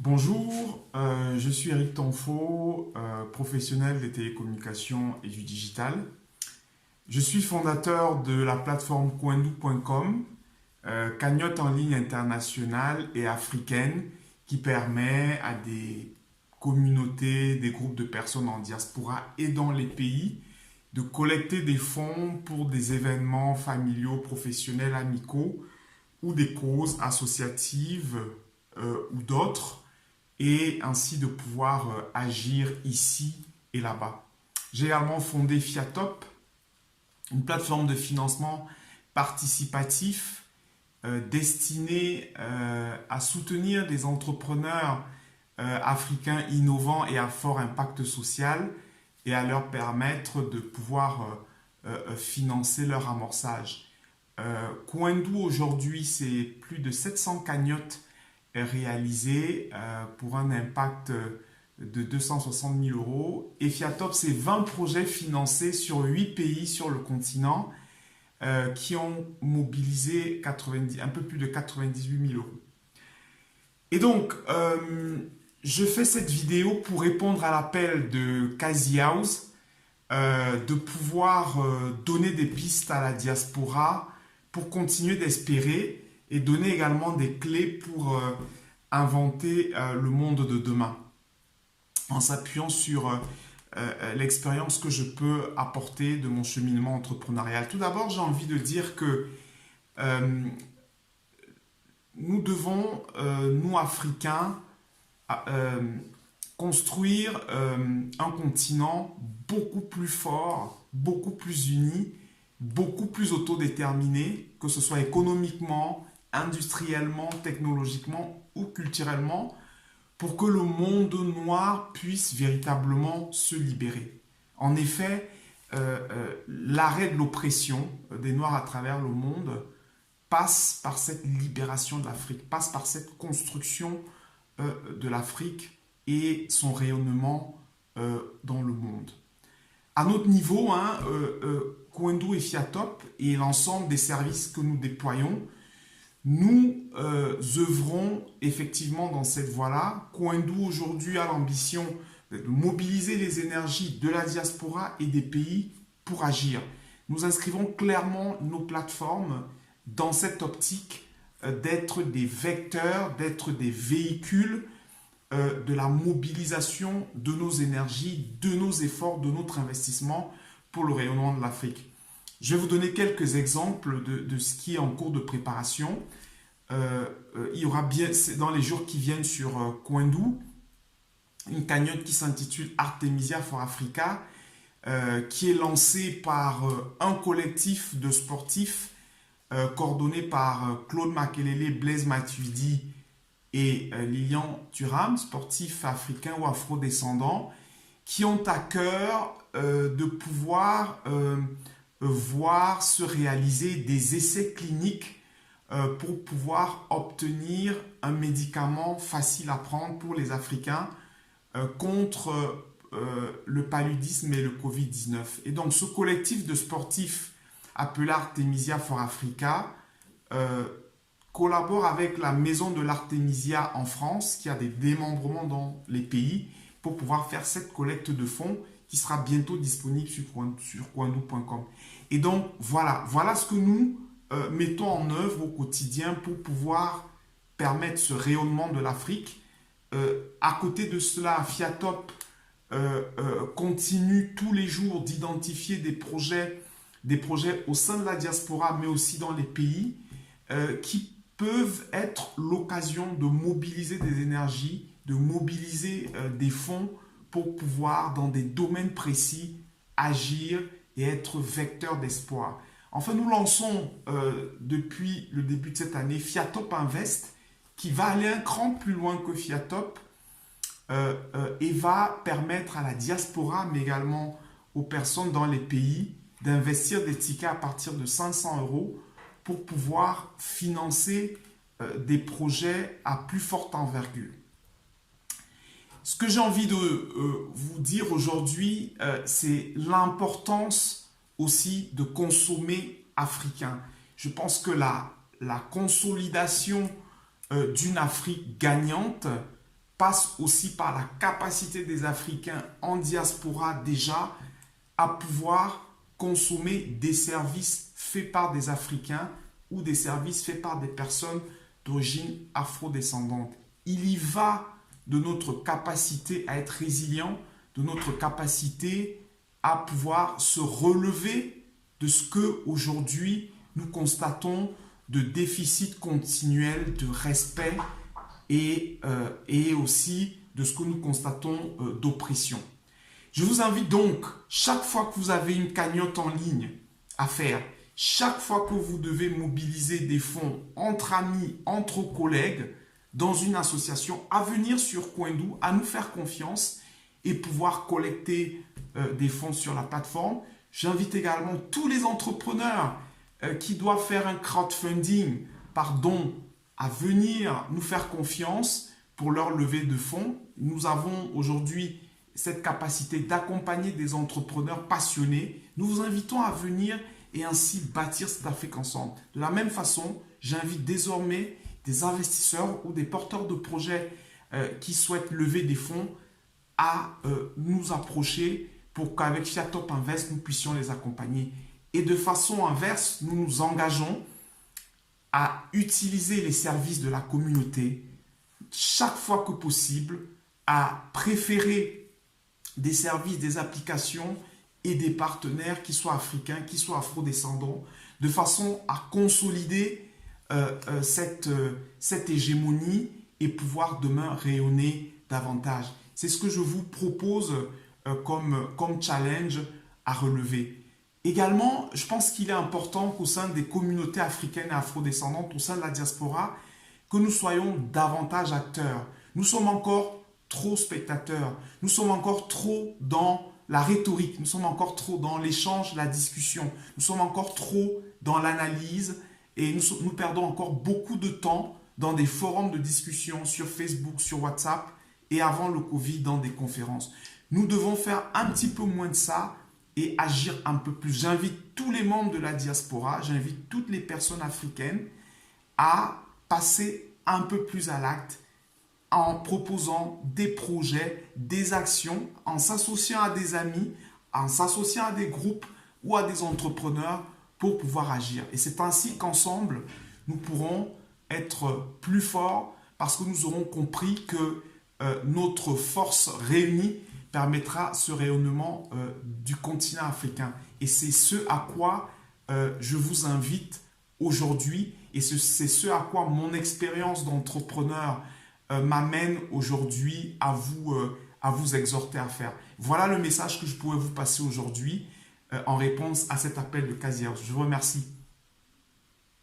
Bonjour, je suis Eric Tonfo, professionnel des télécommunications et du digital. Je suis fondateur de la plateforme coindou.com, cagnotte en ligne internationale et africaine qui permet à des communautés, des groupes de personnes en diaspora et dans les pays de collecter des fonds pour des événements familiaux, professionnels, amicaux ou des causes associatives ou d'autres et ainsi de pouvoir agir ici et là-bas. J'ai également fondé Fiatop, une plateforme de financement participatif destinée à soutenir des entrepreneurs africains innovants et à fort impact social et à leur permettre de pouvoir financer leur amorçage. Coindou aujourd'hui, c'est plus de 700 cagnottes réalisées pour un impact de 260 000 euros. Et Fiatop, c'est 20 projets financés sur 8 pays sur le continent qui ont mobilisé un peu plus de 98 000 euros. Et donc, je fais cette vidéo pour répondre à l'appel de Kazi House de pouvoir donner des pistes à la diaspora pour continuer d'espérer et donner également des clés pour inventer le monde de demain en s'appuyant sur l'expérience que je peux apporter de mon cheminement entrepreneurial. Tout d'abord, j'ai envie de dire que euh, nous devons, nous Africains, euh, construire un continent beaucoup plus fort, beaucoup plus uni, beaucoup plus autodéterminé, que ce soit économiquement, industriellement, technologiquement ou culturellement, pour que le monde noir puisse véritablement se libérer. En effet, l'arrêt de l'oppression des Noirs à travers le monde passe par cette libération de l'Afrique, passe par cette construction de l'Afrique et son rayonnement dans le monde. À notre niveau, Coindou et Fiatop et l'ensemble des services que nous déployons, nous œuvrons effectivement dans cette voie-là. Coindou aujourd'hui a l'ambition de mobiliser les énergies de la diaspora et des pays pour agir. Nous inscrivons clairement nos plateformes dans cette optique d'être des vecteurs, d'être des véhicules de la mobilisation de nos énergies, de nos efforts, de notre investissement pour le rayonnement de l'Afrique. Je vais vous donner quelques exemples de ce qui est en cours de préparation. Il y aura bien, dans les jours qui viennent sur Coindou, une cagnotte qui s'intitule Artemisia for Africa, qui est lancée par un collectif de sportifs coordonné par Claude Makelele, Blaise Matuidi et Lilian Thuram, sportifs africains ou afro-descendants, qui ont à cœur de pouvoir voir se réaliser des essais cliniques pour pouvoir obtenir un médicament facile à prendre pour les Africains contre le paludisme et le Covid-19. Et donc ce collectif de sportifs appelé Artemisia for Africa collabore avec la Maison de l'Artémisia en France, qui a des démembrements dans les pays, pour pouvoir faire cette collecte de fonds qui sera bientôt disponible sur coindou.com. Et donc, voilà ce que nous mettons en œuvre au quotidien pour pouvoir permettre ce rayonnement de l'Afrique. À côté de cela, Fiatop continue tous les jours d'identifier des projets au sein de la diaspora, mais aussi dans les pays, qui peuvent être l'occasion de mobiliser des énergies, de mobiliser des fonds pour pouvoir, dans des domaines précis, agir et être vecteur d'espoir. Enfin, nous lançons depuis le début de cette année Fiatop Invest, qui va aller un cran plus loin que Fiatop et va permettre à la diaspora, mais également aux personnes dans les pays, d'investir des tickets à partir de 500 euros pour pouvoir financer des projets à plus forte envergure. Ce que j'ai envie de vous dire aujourd'hui, c'est l'importance aussi de consommer africain. Je pense que la consolidation d'une Afrique gagnante passe aussi par la capacité des Africains en diaspora déjà à pouvoir consommer des services faits par des Africains ou des services faits par des personnes d'origine afrodescendante. Il y va de notre capacité à être résilient, de notre capacité à pouvoir se relever de ce que aujourd'hui nous constatons de déficit continuel de respect et aussi de ce que nous constatons d'oppression. Je vous invite donc, chaque fois que vous avez une cagnotte en ligne à faire, chaque fois que vous devez mobiliser des fonds entre amis, entre collègues, dans une association, à venir sur Coindou, à nous faire confiance et pouvoir collecter des fonds sur la plateforme. J'invite également tous les entrepreneurs qui doivent faire un crowdfunding par don à venir nous faire confiance pour leur levée de fonds. Nous avons aujourd'hui cette capacité d'accompagner des entrepreneurs passionnés. Nous vous invitons à venir et ainsi bâtir cette Afrique ensemble. De la même façon, j'invite désormais des investisseurs ou des porteurs de projets qui souhaitent lever des fonds à nous approcher pour qu'avec Fiatop Invest, nous puissions les accompagner. Et de façon inverse, nous nous engageons à utiliser les services de la communauté chaque fois que possible, à préférer des services, des applications et des partenaires qui soient africains, qui soient afrodescendants, de façon à consolider cette hégémonie et pouvoir demain rayonner davantage. C'est ce que je vous propose comme challenge à relever. Également, je pense qu'il est important qu'au sein des communautés africaines et afrodescendantes, au sein de la diaspora, que nous soyons davantage acteurs. Nous sommes encore trop spectateurs. Nous sommes encore trop dans la rhétorique. Nous sommes encore trop dans l'échange, la discussion. Nous sommes encore trop dans l'analyse et nous perdons encore beaucoup de temps dans des forums de discussion sur Facebook, sur WhatsApp et avant le Covid dans des conférences. Nous devons faire un petit peu moins de ça et agir un peu plus. J'invite tous les membres de la diaspora, j'invite toutes les personnes africaines à passer un peu plus à l'acte en proposant des projets, des actions, en s'associant à des amis, en s'associant à des groupes ou à des entrepreneurs pour pouvoir agir. Et c'est ainsi qu'ensemble, nous pourrons être plus forts parce que nous aurons compris que notre force réunie permettra ce rayonnement du continent africain. Et c'est ce à quoi je vous invite aujourd'hui et c'est ce à quoi mon expérience d'entrepreneur m'amène aujourd'hui à vous exhorter à faire. Voilà le message que je pourrais vous passer aujourd'hui en réponse à cet appel de Casier. Je vous remercie.